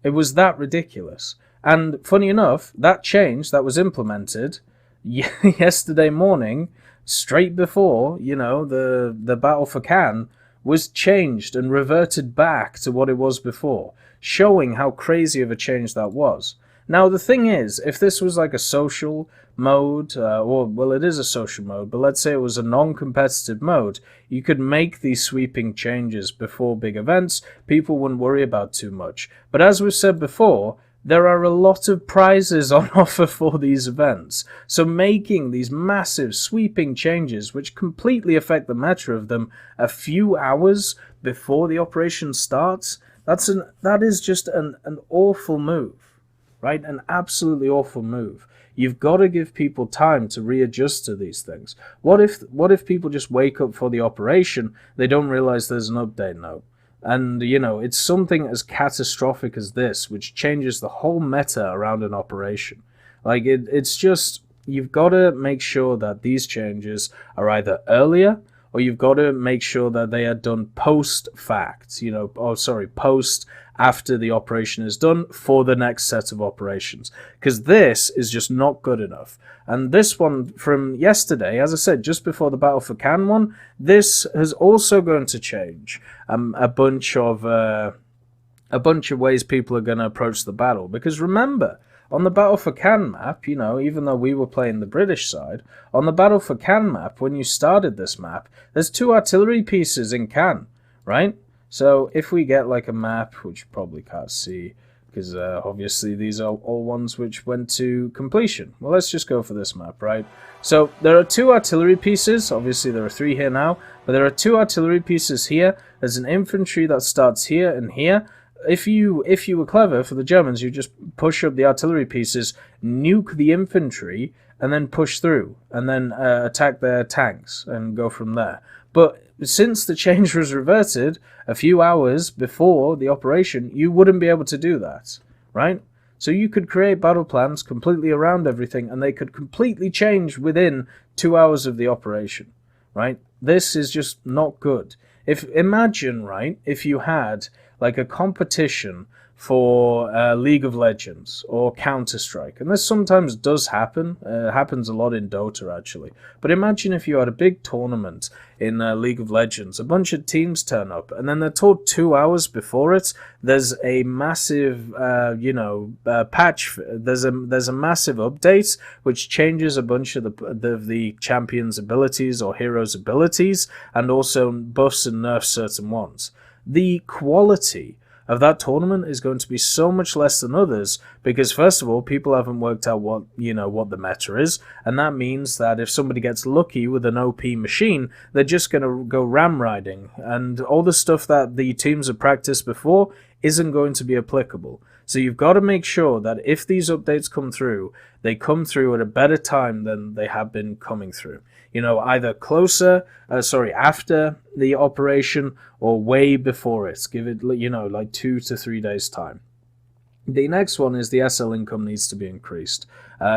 It was that ridiculous. And funny enough, that change that was implemented yesterday morning, straight before, the battle for Cannes, was changed and reverted back to what it was before, showing how crazy of a change that was. Now, the thing is, if this was like a social mode, well, it is a social mode, but let's say it was a non-competitive mode, you could make these sweeping changes before big events, people wouldn't worry about too much. But as we've said before, there are a lot of prizes on offer for these events. So making these massive sweeping changes, which completely affect the meta of them, a few hours before the operation starts, that is just an awful move. Right? An absolutely awful move. You've got to give people time to readjust to these things. What if people just wake up for the operation, they don't realize there's an update note? And, it's something as catastrophic as this, which changes the whole meta around an operation. Like, it's just, you've got to make sure that these changes are either earlier, or you've got to make sure that they are done post-fact, post after the operation is done for the next set of operations. Because this is just not good enough. And this one from yesterday, as I said, just before the Battle for Cannes one, this is also going to change a bunch of ways people are going to approach the battle. Because remember, on the Battle for Cannes map, even though we were playing the British side, on the Battle for Cannes map, when you started this map, there's 2 artillery pieces in Cannes, right? So if we get like a map, which you probably can't see, because obviously these are all ones which went to completion. Well, let's just go for this map, right? So there are 2 artillery pieces. Obviously there are 3 here now, but there are 2 artillery pieces here. There's an infantry that starts here and here. If you were clever, for the Germans, you just push up the artillery pieces, nuke the infantry, and then push through, and then attack their tanks and go from there. But since the change was reverted a few hours before the operation, you wouldn't be able to do that, right? So you could create battle plans completely around everything, and they could completely change within 2 hours of the operation, right? This is just not good. Imagine, right, if you had like a competition for League of Legends or Counter-Strike. And this sometimes does happen. Happens a lot in Dota, actually. But imagine if you had a big tournament in League of Legends. A bunch of teams turn up, and then they're told 2 hours before it, there's a massive, patch. There's a massive update which changes a bunch of the champion's abilities or hero's abilities, and also buffs and nerfs certain ones. The quality of that tournament is going to be so much less than others because, first of all, people haven't worked out what the meta is, and that means that if somebody gets lucky with an OP machine, they're just going to go ram riding, and all the stuff that the teams have practiced before isn't going to be applicable. So you've got to make sure that if these updates come through, they come through at a better time than they have been coming through. Either after the operation or way before it. Give it, like 2 to 3 days time. The next one is the SL income needs to be increased.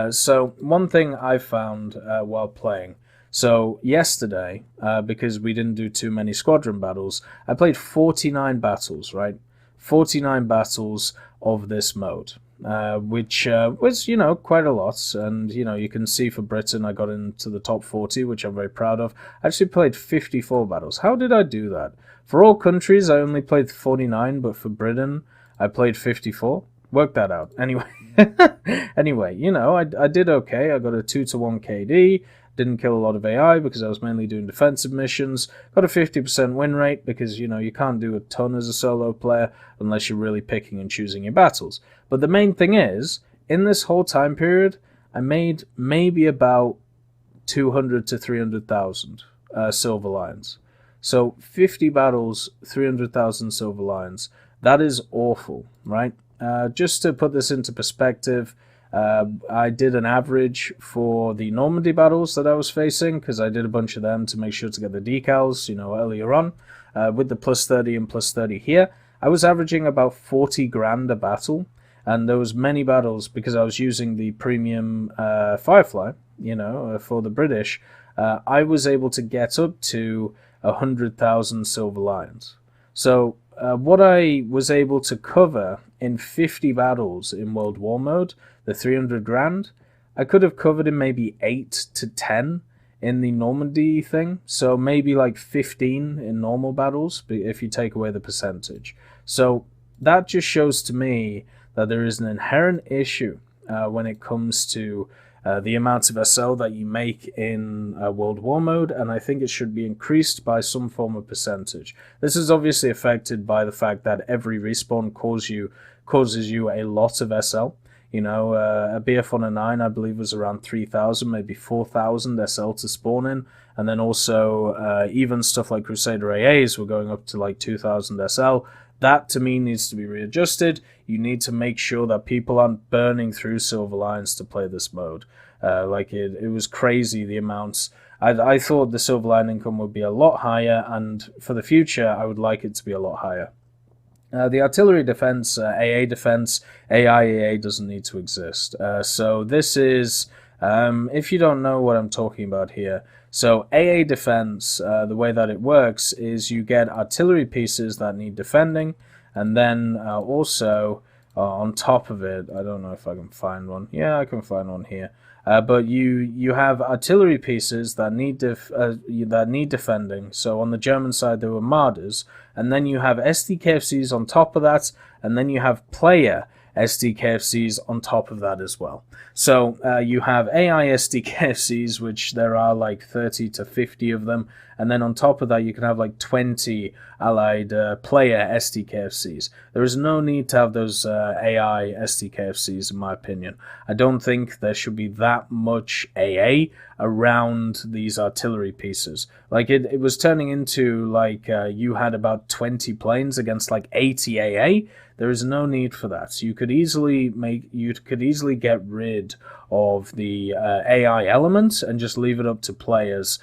So one thing I found while playing, so yesterday, because we didn't do too many squadron battles, I played 49 battles, right? 49 battles of this mode. Which was, quite a lot. And, you can see for Britain, I got into the top 40, which I'm very proud of. I actually played 54 battles. How did I do that? For all countries, I only played 49, but for Britain, I played 54. Work that out. Anyway, I did okay. I got a 2-to-1 KD. Didn't kill a lot of AI because I was mainly doing defensive missions. Got a 50% win rate because, you can't do a ton as a solo player unless you're really picking and choosing your battles. But the main thing is, in this whole time period, I made maybe about 200 to 300,000 silver lions. So 50 battles, 300,000 silver lions. That is awful, right? Just to put this into perspective, I did an average for the Normandy battles that I was facing, because I did a bunch of them to make sure to get the decals, earlier on, with the plus 30 and plus 30 here. I was averaging about 40 grand a battle, and there was many battles, because I was using the premium Firefly, for the British, I was able to get up to 100,000 silver lions. So what I was able to cover in 50 battles in World War mode, the 300 grand, I could have covered in maybe 8 to 10 in the Normandy thing. So maybe like 15 in normal battles, if you take away the percentage. So that just shows to me that there is an inherent issue when it comes to the amount of SL that you make in World War mode, and I think it should be increased by some form of percentage. This is obviously affected by the fact that every respawn causes you a lot of SL. You know, a BF on a 9, I believe, was around 3,000, maybe 4,000 SL to spawn in. And then also, even stuff like Crusader AAs were going up to like 2,000 SL. That, to me, needs to be readjusted. You need to make sure that people aren't burning through Silver Lions to play this mode. It was crazy, the amounts. I thought the Silver Lion income would be a lot higher, and for the future, I would like it to be a lot higher. The artillery defense, AA defense, AIAA doesn't need to exist. So this is, if you don't know what I'm talking about here, so AA defense, the way that it works is you get artillery pieces that need defending, and then also on top of it, I don't know if I can find one. Yeah, I can find one here. But you have artillery pieces that need defending. So on the German side there were Marders, and then you have SDKFCs on top of that, and then you have player SDKFCs on top of that as well. So you have AI SDKFCs, which there are like 30 to 50 of them, and then on top of that you can have like 20 allied player SDKFCs. There is no need to have those AI SDKFCs, in my opinion. I don't think there should be that much AA around these artillery pieces. Like it was turning into like you had about 20 planes against like 80 AA. There is no need for that. So you could easily get rid of the AI element and just leave it up to players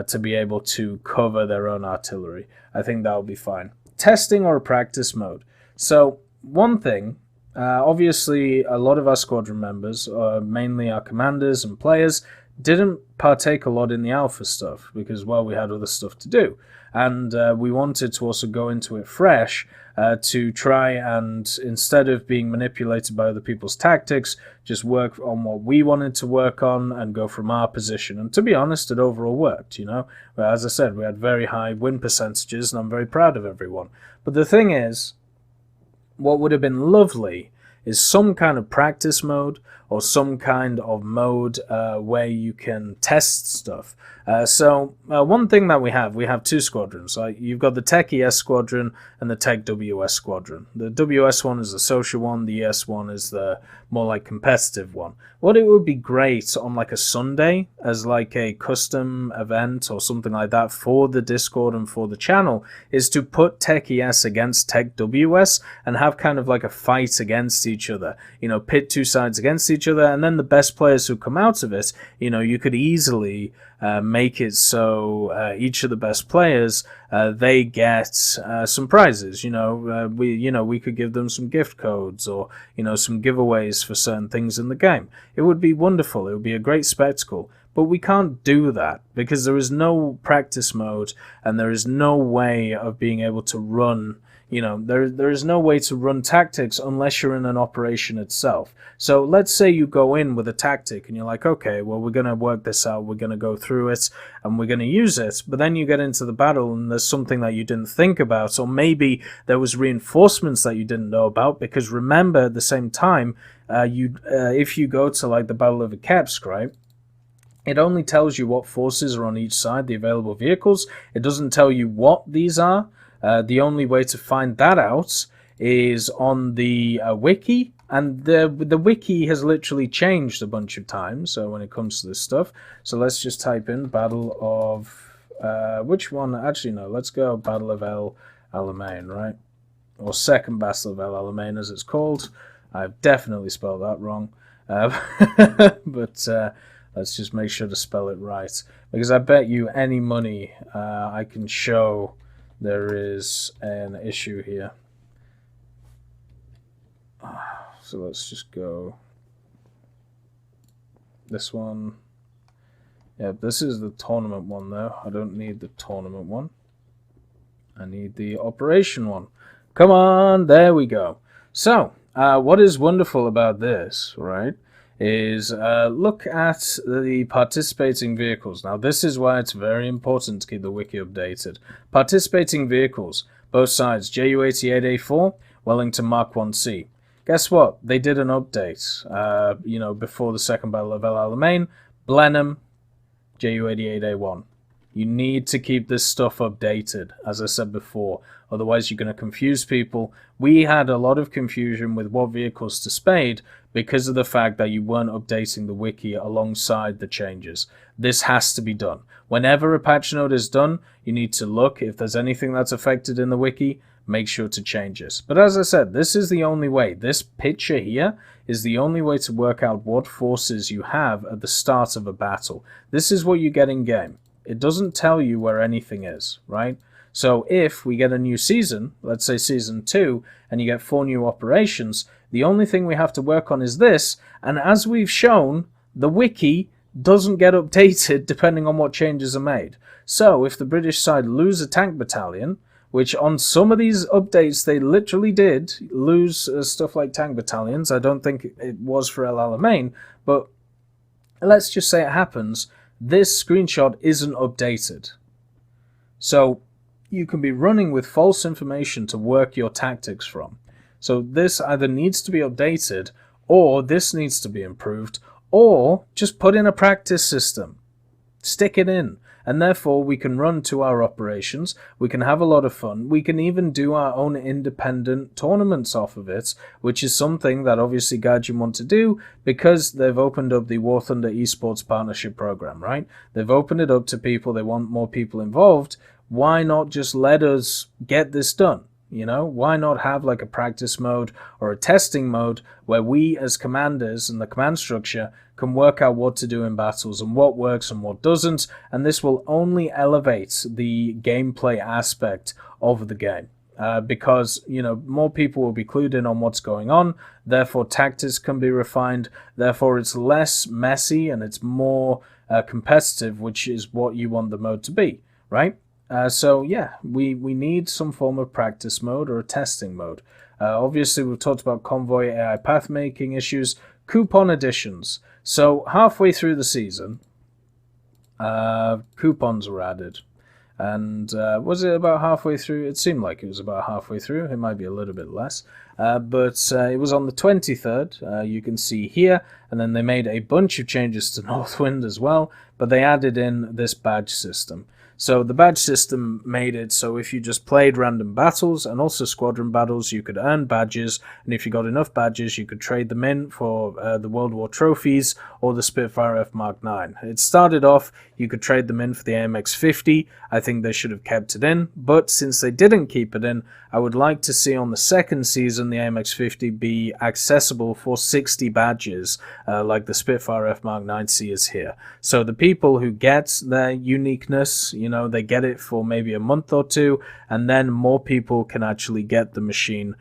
to be able to cover their own artillery. I think that would be fine. Testing or a practice mode. So one thing, obviously a lot of our squadron members, mainly our commanders and players, didn't partake a lot in the alpha stuff because, well, we had other stuff to do. And we wanted to also go into it fresh to try and, instead of being manipulated by other people's tactics, just work on what we wanted to work on and go from our position. And to be honest, it overall worked, you know. But as I said, we had very high win percentages, and I'm very proud of everyone. But the thing is, what would have been lovely is some kind of practice mode or some kind of mode where you can test stuff. So one thing that we have two squadrons. You've got the Tech ES squadron and the Tech WS squadron. The WS one is the social one, the ES one is the more like competitive one. What it would be great on like a Sunday as like a custom event or something like that for the Discord and for the channel is to put Tech ES against Tech WS and have kind of like a fight against each other. You know, pit two sides against each other, and then the best players who come out of it, you know, you could easily make it so each of the best players they get some prizes. You know, we could give them some gift codes or some giveaways for certain things in the game. It would be wonderful. It would be a great spectacle. But we can't do that because there is no practice mode and there is no way of being able to run. There is no way to run tactics unless you're in an operation itself. So let's say you go in with a tactic and you're like, okay, well, we're going to work this out, we're going to go through it, and we're going to use it. But then you get into the battle and there's something that you didn't think about, or maybe there was reinforcements that you didn't know about, because remember, at the same time, if you go to like the Battle of Ikepsk, right, it only tells you what forces are on each side, the available vehicles. It doesn't tell you what these are. The only way to find that out is on the wiki, and the wiki has literally changed a bunch of times. So when it comes to this stuff, so let's just type in Battle of which one? Actually, no. Let's go Battle of El Alamein, right? Or Second Battle of El Alamein, as it's called. I've definitely spelled that wrong, but let's just make sure to spell it right, because I bet you any money I can show there is an issue here. So let's just go this one. Yeah, this is the tournament one though. I don't need the tournament one. I need the operation one. Come on, there we go. So, what is wonderful about this, right, is look at the participating vehicles. Now, this is why it's very important to keep the wiki updated. Participating vehicles, both sides, Ju-88A4, Wellington Mark 1C. Guess what? They did an update, before the Second Battle of El Alamein. Blenheim, Ju-88A1. You need to keep this stuff updated, as I said before. Otherwise, you're going to confuse people. We had a lot of confusion with what vehicles to spade because of the fact that you weren't updating the wiki alongside the changes. This has to be done. Whenever a patch note is done, you need to look. If there's anything that's affected in the wiki, make sure to change it. But as I said, this is the only way. This picture here is the only way to work out what forces you have at the start of a battle. This is what you get in game. It doesn't tell you where anything is, right? So if we get a new season, let's say season 2, and you get 4 new operations, the only thing we have to work on is this, and as we've shown, the wiki doesn't get updated depending on what changes are made. So if the British side lose a tank battalion, which on some of these updates they literally did lose stuff like tank battalions, I don't think it was for El Alamein, but let's just say it happens, this screenshot isn't updated. So you can be running with false information to work your tactics from. So this either needs to be updated, or this needs to be improved, or just put in a practice system. Stick it in. And therefore we can run 2-hour operations, we can have a lot of fun, we can even do our own independent tournaments off of it, which is something that obviously Gaijin want to do because they've opened up the War Thunder Esports Partnership Program, right? They've opened it up to people, they want more people involved. Why not just let us get this done? You know, why not have like a practice mode or a testing mode where we as commanders and the command structure can work out what to do in battles and what works and what doesn't, and this will only elevate the gameplay aspect of the game. Because, you know, more people will be clued in on what's going on, therefore tactics can be refined, therefore it's less messy and it's more competitive, which is what you want the mode to be, right? So yeah, we need some form of practice mode or a testing mode. Obviously, we've talked about convoy AI path making issues, coupon additions. So halfway through the season, coupons were added. And was it about halfway through? It seemed like it was about halfway through. It might be a little bit less. But it was on the 23rd, you can see here. And then they made a bunch of changes to Northwind as well. But they added in this badge system. So the badge system made it so if you just played random battles and also squadron battles, you could earn badges, and if you got enough badges, you could trade them in for the World War trophies or the Spitfire F Mark 9. It started off, you could trade them in for the AMX-50. I think they should have kept it in, but since they didn't keep it in, I would like to see on the second season the AMX-50 be accessible for 60 badges, like the Spitfire F Mark 9C is here. So the people who get their uniqueness, you know, they get it for maybe a month or two, and then more people can actually get the machine,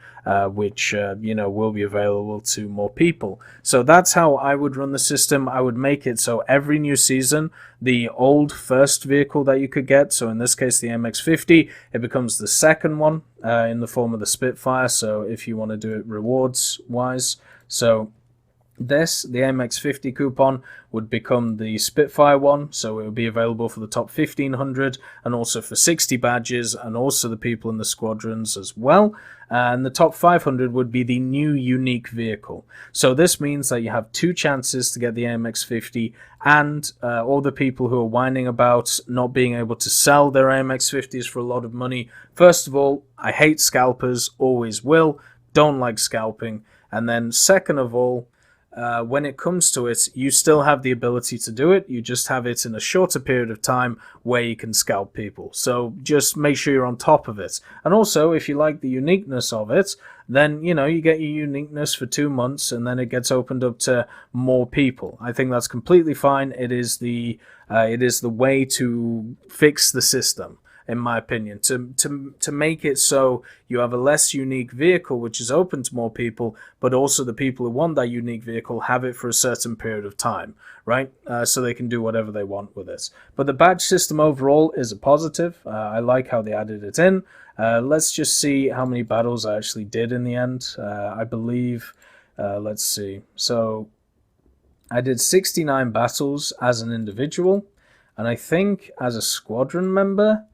which, will be available to more people. So that's how I would run the system. I would make it so every new season, the old first vehicle that you could get, so in this case the MX-50, it becomes the second one in the form of the Spitfire, so if you want to do it rewards-wise. So this, the MX-50 coupon, would become the Spitfire one, so it would be available for the top 1500 and also for 60 badges and also the people in the squadrons as well. And the top 500 would be the new unique vehicle. So this means that you have 2 chances to get the AMX-50, and all the people who are whining about not being able to sell their AMX-50s for a lot of money. First of all, I hate scalpers, always will, don't like scalping. And then second of all, when it comes to it, you still have the ability to do it. You just have it in a shorter period of time where you can scalp people. So just make sure you're on top of it. And also, if you like the uniqueness of it, then, you get your uniqueness for 2 months and then it gets opened up to more people. I think that's completely fine. It is the way to fix the system. in my opinion, to make it so you have a less unique vehicle, which is open to more people, but also the people who want that unique vehicle have it for a certain period of time, right? So they can do whatever they want with it. But the badge system overall is a positive. I like how they added it in. Let's just see how many battles I actually did in the end. I believe, let's see. So I did 69 battles as an individual, and I think as a squadron member,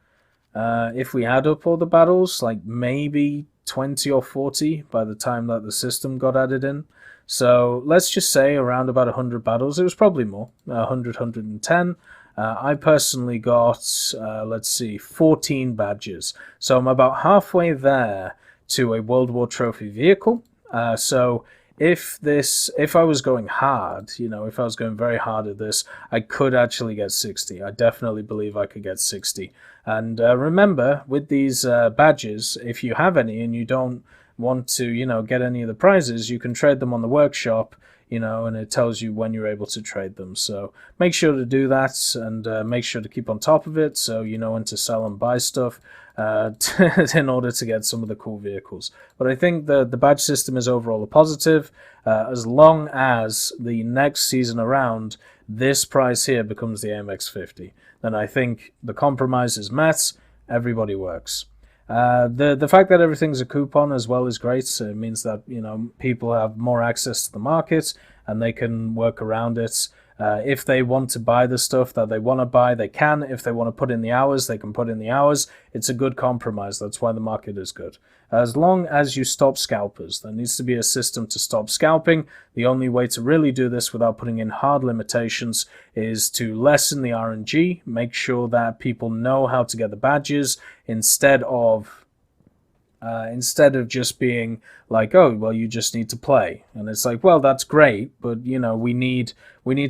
if we add up all the battles, like maybe 20 or 40 by the time that the system got added in. So let's just say around about 100 battles. It was probably more, 100, 110. I personally got, let's see, 14 badges. So I'm about halfway there to a World War Trophy vehicle. So if I was going hard, if I was going very hard at this, I could actually get 60. I definitely believe I could get 60. And remember, with these badges, if you have any and you don't want to, get any of the prizes, you can trade them on the workshop, and it tells you when you're able to trade them. So make sure to do that, and make sure to keep on top of it so you know when to sell and buy stuff in order to get some of the cool vehicles. But I think the badge system is overall a positive, as long as the next season around, this price here becomes the AMX 50. Then I think the compromise is met, everybody works. The fact that everything's a coupon as well is great. So it means that people have more access to the market and they can work around it. If they want to buy the stuff that they want to buy, they can. If they want to put in the hours, they can put in the hours. It's a good compromise. That's why the market is good. As long as you stop scalpers, there needs to be a system to stop scalping. The only way to really do this without putting in hard limitations is to lessen the RNG, make sure that people know how to get the badges instead of just being like, oh, well, you just need to play. And it's like, well, that's great, but we need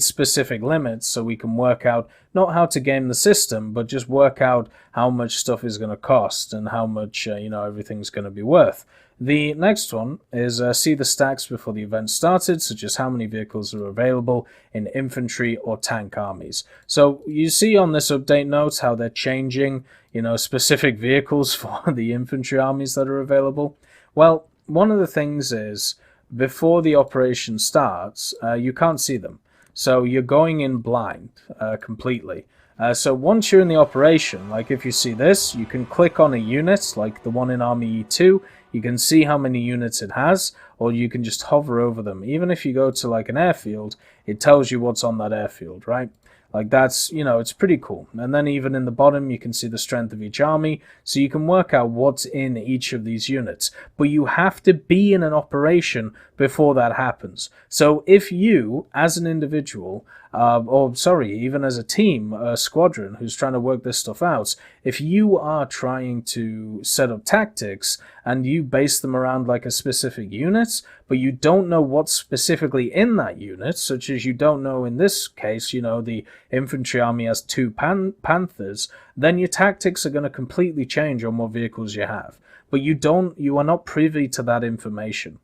specific limits so we can work out not how to game the system, but just work out how much stuff is going to cost and how much everything's going to be worth. The next one is see the stacks before the event started, such as how many vehicles are available in infantry or tank armies. So you see on this update note how they're changing, specific vehicles for the infantry armies that are available. Well, one of the things is before the operation starts, you can't see them. So you're going in blind completely. So once you're in the operation, like if you see this, you can click on a unit, like the one in Army E2, you can see how many units it has, or you can just hover over them. Even if you go to like an airfield, it tells you what's on that airfield, right? Like that's, it's pretty cool. And then even in the bottom, you can see the strength of each army, so you can work out what's in each of these units. But you have to be in an operation before that happens. So if you, as an individual, even as a team, a squadron who's trying to work this stuff out, if you are trying to set up tactics and you base them around like a specific unit, but you don't know what's specifically in that unit, such as you don't know in this case, the infantry army has 2 Panthers, then your tactics are going to completely change on what vehicles you have. But you are not privy to that information.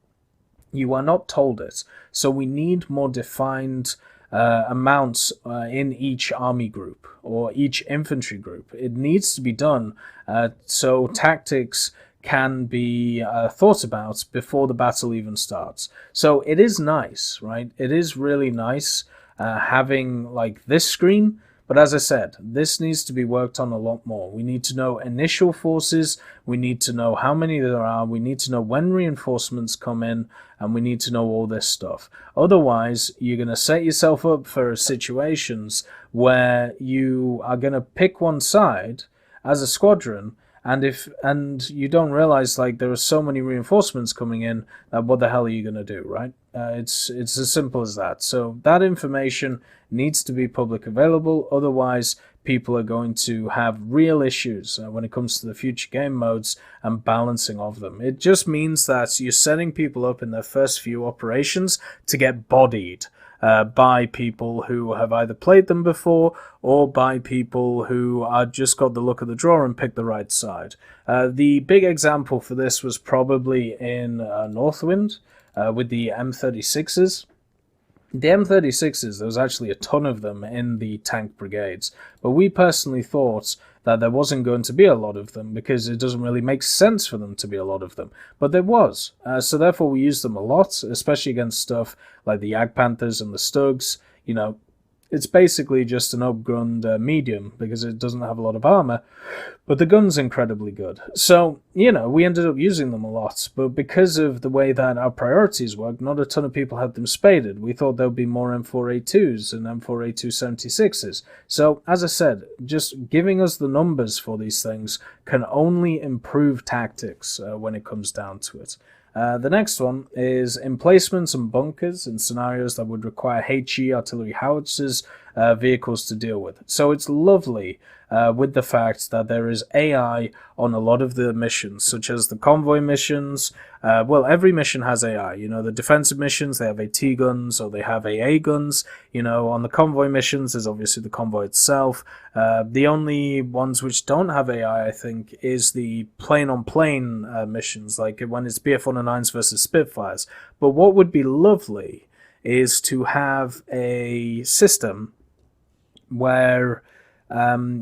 You are not told it. So we need more defined amounts in each army group or each infantry group. It needs to be done so tactics can be thought about before the battle even starts. So it is nice, right? It is really nice having like this screen. But as I said, this needs to be worked on a lot more. We need to know initial forces, we need to know how many there are, we need to know when reinforcements come in, and we need to know all this stuff. Otherwise, you're going to set yourself up for situations where you are going to pick one side as a squadron, and you don't realize like there are so many reinforcements coming in that what the hell are you going to do, right? It's as simple as that. So that information needs to be public available. Otherwise, people are going to have real issues when it comes to the future game modes and balancing of them. It just means that you're setting people up in their first few operations to get bodied by people who have either played them before or by people who are just got the look of the draw and picked the right side. The big example for this was probably in Northwind with the M36s. The M36s, there was actually a ton of them in the tank brigades, but we personally thought that there wasn't going to be a lot of them because it doesn't really make sense for them to be a lot of them. But there was, so therefore we used them a lot, especially against stuff like the Jagdpanthers and the Stugs. It's basically just an upgunned medium because it doesn't have a lot of armor, but the gun's incredibly good. So, we ended up using them a lot, but because of the way that our priorities work, not a ton of people had them spaded. We thought there would be more M4A2s and M4A2 76s. So, as I said, just giving us the numbers for these things can only improve tactics when it comes down to it. The next one is emplacements and bunkers in scenarios that would require HE artillery howitzers vehicles to deal with. So it's lovely with the fact that there is AI on a lot of the missions, such as the convoy missions. Every mission has AI. The defensive missions, they have AT guns or they have AA guns. On the convoy missions, there's obviously the convoy itself. The only ones which don't have AI, I think, is the plane-on-plane missions, like when it's BF-109s versus Spitfires. But what would be lovely is to have a system where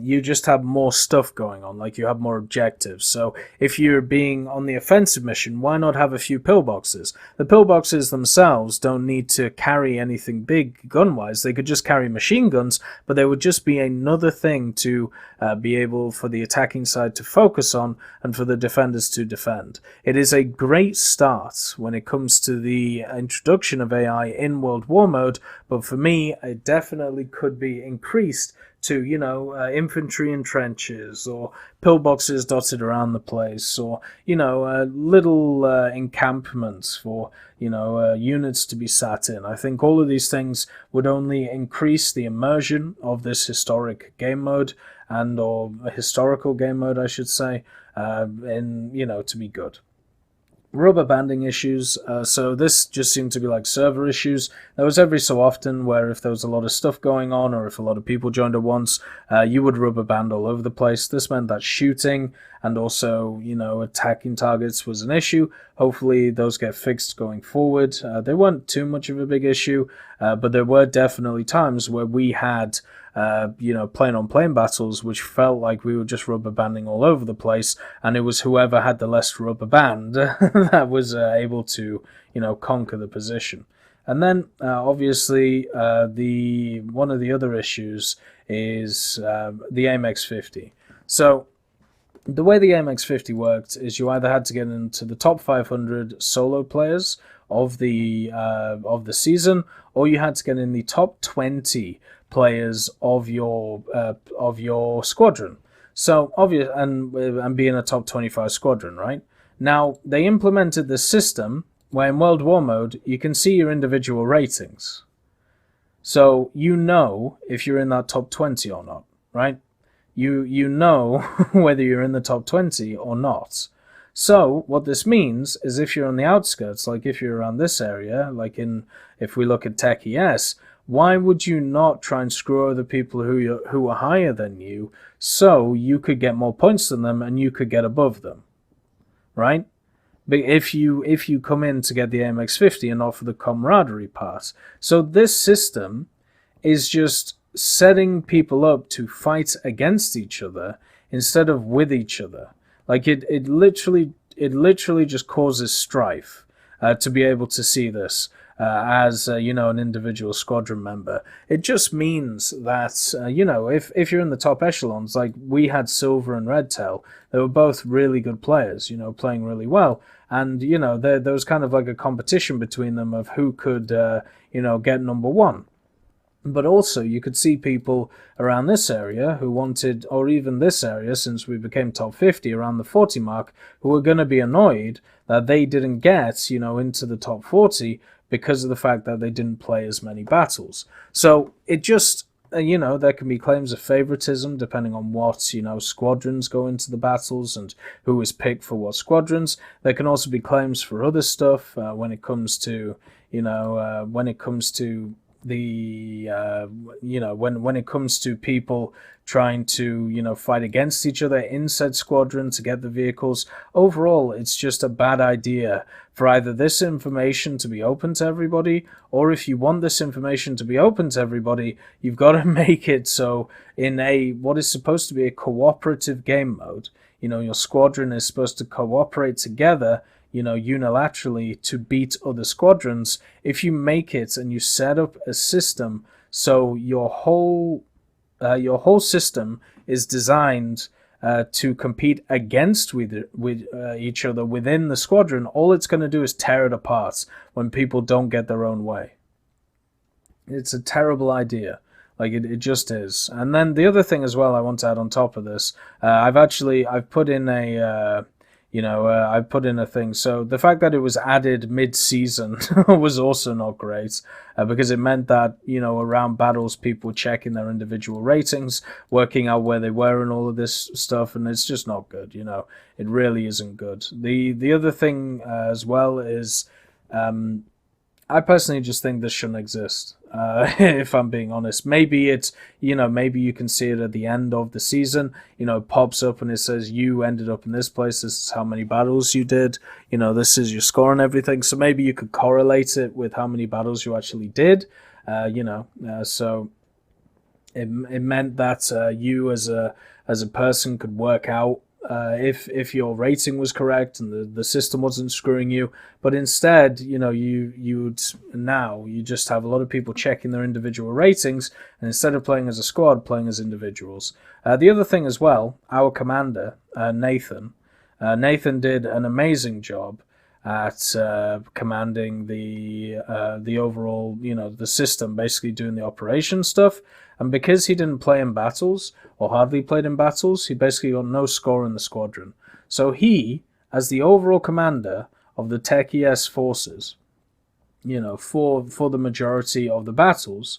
you just have more stuff going on, like you have more objectives. So if you're being on the offensive mission, why not have a few pillboxes? The pillboxes themselves don't need to carry anything big gun-wise. They could just carry machine guns, but they would just be another thing to be able for the attacking side to focus on and for the defenders to defend. It is a great start when it comes to the introduction of AI in World War mode, but for me, it definitely could be increased to, infantry in trenches or pillboxes dotted around the place or, little encampments for, units to be sat in. I think all of these things would only increase the immersion of this historic game mode or historical game mode, I should say, to be good. Rubber banding issues, so this just seemed to be like server issues. There was every so often where if there was a lot of stuff going on or if a lot of people joined at once, you would rubber band all over the place. This meant that shooting and also, attacking targets was an issue. Hopefully those get fixed going forward. They weren't too much of a big issue, but there were definitely times where we had plane-on-plane battles, which felt like we were just rubber banding all over the place, and it was whoever had the less rubber band that was able to, conquer the position. And then, obviously, one of the other issues is the AIM-X50. So, the way the AIM-X50 worked is you either had to get into the top 500 solo players of the season, or you had to get in the top 20 players of your squadron. So obvious and be in a top 25 squadron, right? Now they implemented this system where in World War mode you can see your individual ratings. So if you're in that top 20 or not, right? You know whether you're in the top 20 or not. So what this means is if you're on the outskirts, like if you're around this area, if we look at Tech ES, why would you not try and screw over the people who are higher than you so you could get more points than them and you could get above them, right? But if you come in to get the AIM-X50 and not for the camaraderie part. So this system is just setting people up to fight against each other instead of with each other. Like it literally just causes strife to be able to see this as an individual squadron member. It just means that if you're in the top echelons, like we had Silver and Redtail, they were both really good players, playing really well, and there was kind of like a competition between them of who could get number one. But also, you could see people around this area who wanted, or even this area, since we became top 50, around the 40 mark, who were going to be annoyed that they didn't get, into the top 40 because of the fact that they didn't play as many battles. So it just, there can be claims of favoritism depending on what, squadrons go into the battles and who is picked for what squadrons. There can also be claims for other stuff when it comes to, when it comes to people trying to fight against each other inside squadron to get the vehicles. Overall, it's just a bad idea for either this information to be open to everybody, or if you want this information to be open to everybody, you've got to make it so in what is supposed to be a cooperative game mode, your squadron is supposed to cooperate together, unilaterally to beat other squadrons. If you make it and you set up a system so your whole system is designed to compete against with each other within the squadron, all it's going to do is tear it apart when people don't get their own way. It's a terrible idea. Like it just is. And then the other thing as well I want to add on top of this, I've put in a thing. So the fact that it was added mid-season was also not great, because it meant that, around battles, people were checking their individual ratings, working out where they were and all of this stuff, and it's just not good, It really isn't good. The other thing as well is, I personally just think this shouldn't exist. If I'm being honest, maybe it's, maybe you can see it at the end of the season, it pops up and it says you ended up in this place, this is how many battles you did, this is your score and everything. So maybe you could correlate it with how many battles you actually did, so it meant that you as a person could work out if your rating was correct and the system wasn't screwing you. But instead, you just have a lot of people checking their individual ratings, and instead of playing as a squad, playing as individuals. The other thing as well, our commander, Nathan did an amazing job at commanding the overall, the system, basically doing the operation stuff. And because he didn't play in battles, or hardly played in battles, he basically got no score in the squadron. So he, as the overall commander of the Tech ES forces, for the majority of the battles,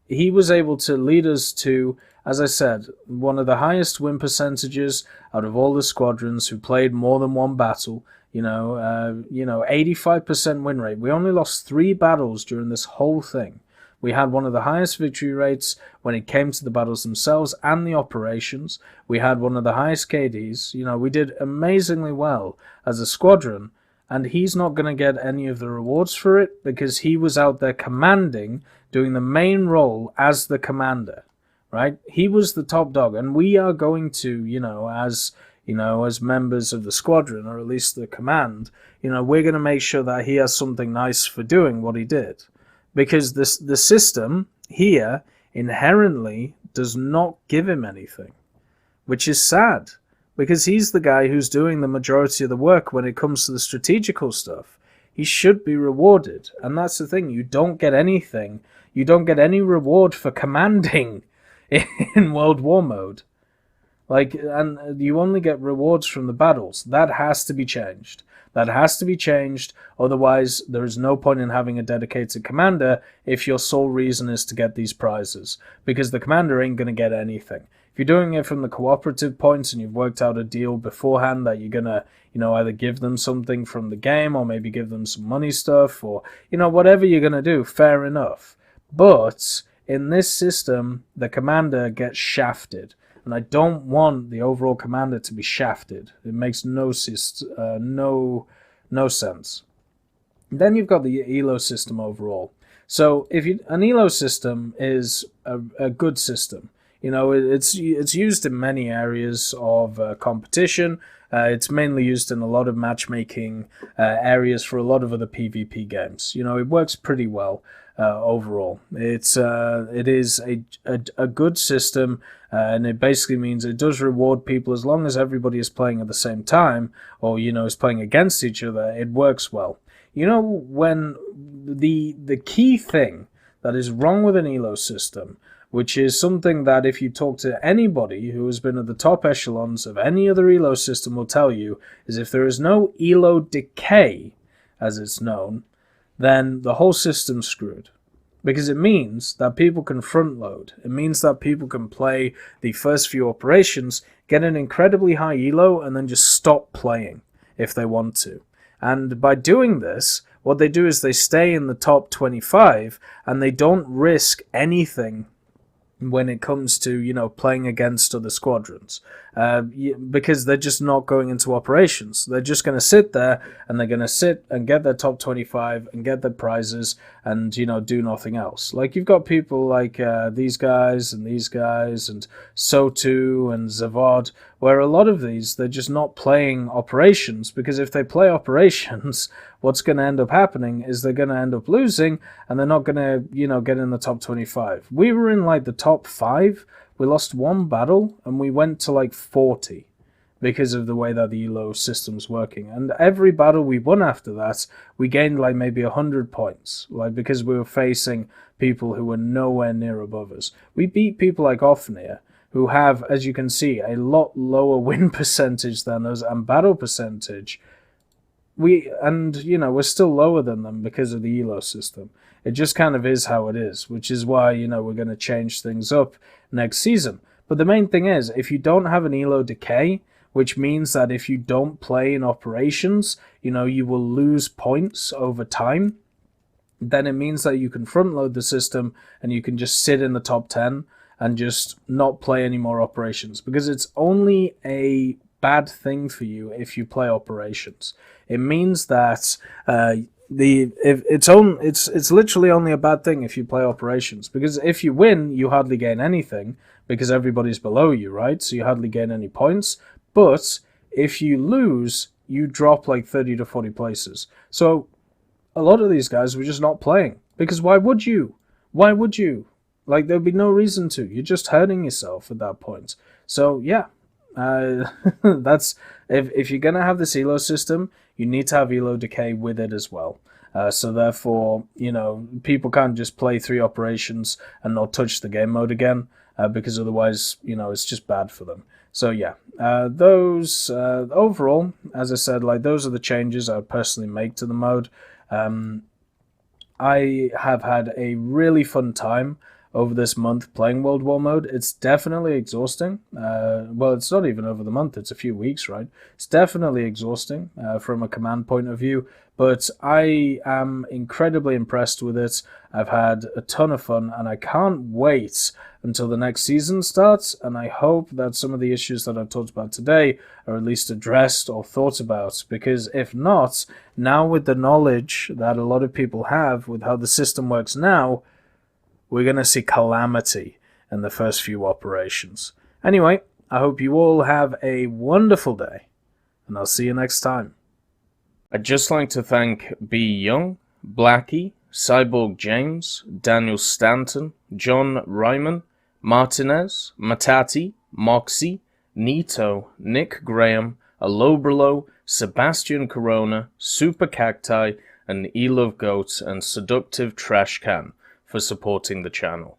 he was able to lead us to, as I said, one of the highest win percentages out of all the squadrons who played more than one battle. 85% win rate. We only lost 3 battles during this whole thing. We had one of the highest victory rates when it came to the battles themselves and the operations. We had one of the highest KDs. We did amazingly well as a squadron, and he's not going to get any of the rewards for it because he was out there commanding, doing the main role as the commander, right? He was the top dog, and we are going to, as members of the squadron, or at least the command, we're going to make sure that he has something nice for doing what he did. Because the system here inherently does not give him anything, which is sad, because he's the guy who's doing the majority of the work when it comes to the strategical stuff. He should be rewarded, and that's the thing. You don't get anything. You don't get any reward for commanding in World War mode. And you only get rewards from the battles. That has to be changed. Otherwise there is no point in having a dedicated commander if your sole reason is to get these prizes, because the commander ain't going to get anything. If you're doing it from the cooperative points and you've worked out a deal beforehand that you're going to, either give them something from the game or maybe give them some money stuff or, whatever you're going to do, fair enough. But in this system, the commander gets shafted. And I don't want the overall commander to be shafted. It makes no sense. Then you've got the Elo system overall. So an Elo system is a good system. It's used in many areas of competition. It's mainly used in a lot of matchmaking areas for a lot of other PvP games. It works pretty well. Overall, it is a good system, and it basically means it does reward people as long as everybody is playing at the same time, or is playing against each other. It works well. When the key thing that is wrong with an Elo system, which is something that if you talk to anybody who has been at the top echelons of any other Elo system will tell you, is if there is no Elo decay, as it's known, then the whole system's screwed. Because it means that people can front load. It means that people can play the first few operations, get an incredibly high elo, and then just stop playing if they want to. And by doing this, what they do is they stay in the top 25 and they don't risk anything when it comes to, you know, playing against other squadrons, because they're just not going into operations. They're just going to sit there and they're going to sit and get their top 25 and get their prizes and, you know, do nothing else. Like, you've got people like these guys and Sotu and Zavod, where a lot of these, they're just not playing operations, because if they play operations, what's going to end up happening is they're going to end up losing, and they're not going to, you know, get in the top 25. We were in like the top 5. We lost one battle, and we went to like 40 because of the way that the Elo system's working. And every battle we won after that, we gained like maybe 100 points, like, because we were facing people who were nowhere near above us. We beat people like Ofnir, who have, as you can see, a lot lower win percentage than us and battle percentage. We're still lower than them because of the Elo system. It just kind of is how it is, which is why, you know, we're going to change things up next season. But the main thing is, if you don't have an Elo decay, which means that if you don't play in operations, you know, you will lose points over time, then it means that you can front load the system and you can just sit in the top 10 and just not play any more operations, because it's only a bad thing for you if you play operations. It means that it's literally only a bad thing if you play operations, because if you win, you hardly gain anything because everybody's below you, right? So you hardly gain any points. But if you lose, you drop like 30 to 40 places. So a lot of these guys were just not playing, because why would you? Why would you? Like, there'd be no reason to. You're just hurting yourself at that point. So yeah, that's if you're gonna have this Elo system, you need to have Elo decay with it as well. So therefore, you know, people can't just play 3 operations and not touch the game mode again, because otherwise, you know, it's just bad for them. So yeah, those overall, as I said, like, those are the changes I would personally make to the mode. I have had a really fun time over this month playing World War mode. It's definitely exhausting. Well, it's not even over the month, it's a few weeks, right? It's definitely exhausting from a command point of view, but I am incredibly impressed with it. I've had a ton of fun, and I can't wait until the next season starts, and I hope that some of the issues that I've talked about today are at least addressed or thought about, because if not, now with the knowledge that a lot of people have with how the system works now, we're going to see calamity in the first few operations. Anyway, I hope you all have a wonderful day, and I'll see you next time. I'd just like to thank B. Young, Blackie, Cyborg James, Daniel Stanton, John Ryman, Martinez, Matati, Moxie, Nito, Nick Graham, Alobrelo, Sebastian Corona, Super Cacti, and Elove Goat and Seductive Trash Can for supporting the channel.